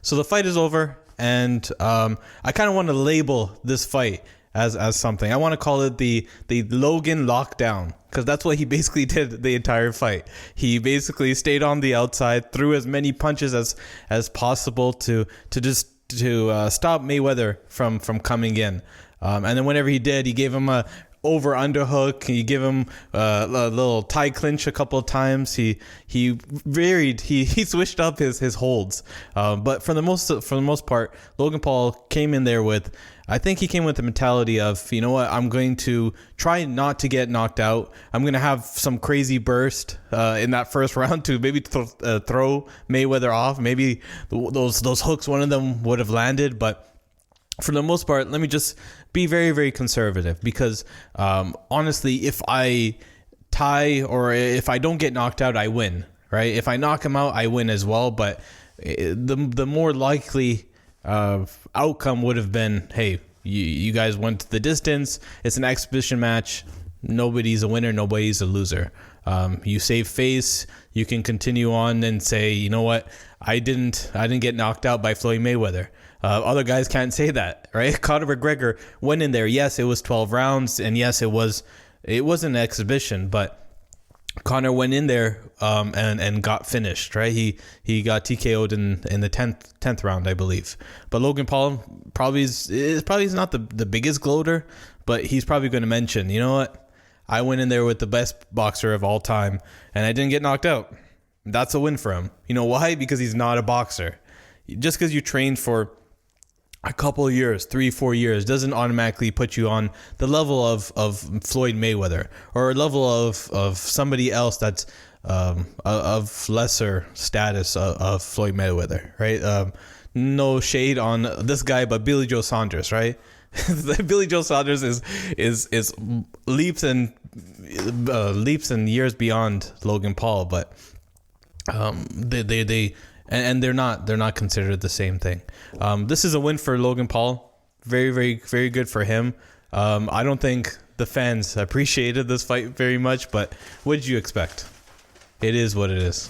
So the fight is over, and I kind of want to label this fight as something. I want to call it the Logan lockdown, because that's what he basically did the entire fight. He basically stayed on the outside, threw as many punches as possible to stop Mayweather from coming in. And then whenever he did, he gave him a over underhook. He gave him a little tie clinch a couple of times. He varied. He switched up his holds. But for the most part, Logan Paul came in there with, I think he came with the mentality of, you know what, I'm going to try not to get knocked out. I'm going to have some crazy burst in that first round to maybe throw Mayweather off. Maybe those hooks, one of them would have landed, but for the most part, let me just be very, very conservative, because honestly, if I tie or if I don't get knocked out, I win, right? If I knock him out, I win as well. But the more likely outcome would have been, hey, you guys went the distance. It's an exhibition match. Nobody's a winner. Nobody's a loser. You save face. You can continue on and say, you know what? I didn't get knocked out by Floyd Mayweather. Other guys can't say that, right? Conor McGregor went in there. Yes, it was 12 rounds, and yes, it was an exhibition, but Conor went in there and got finished, right? He got TKO'd in the 10th round, I believe. But Logan Paul probably is not the biggest gloater, but he's probably going to mention, you know what? I went in there with the best boxer of all time, and I didn't get knocked out. That's a win for him. You know why? Because he's not a boxer. Just because you trained for a couple of years, 3-4 years, doesn't automatically put you on the level of Floyd Mayweather or a level of somebody else that's of lesser status of Floyd Mayweather, right? No shade on this guy, but Billy Joe Saunders, right? Billy Joe Saunders is leaps and years beyond Logan Paul, but they're not considered the same thing. This is a win for Logan Paul. Very, very, very good for him. I don't think the fans appreciated this fight very much, but what did you expect? It is what it is.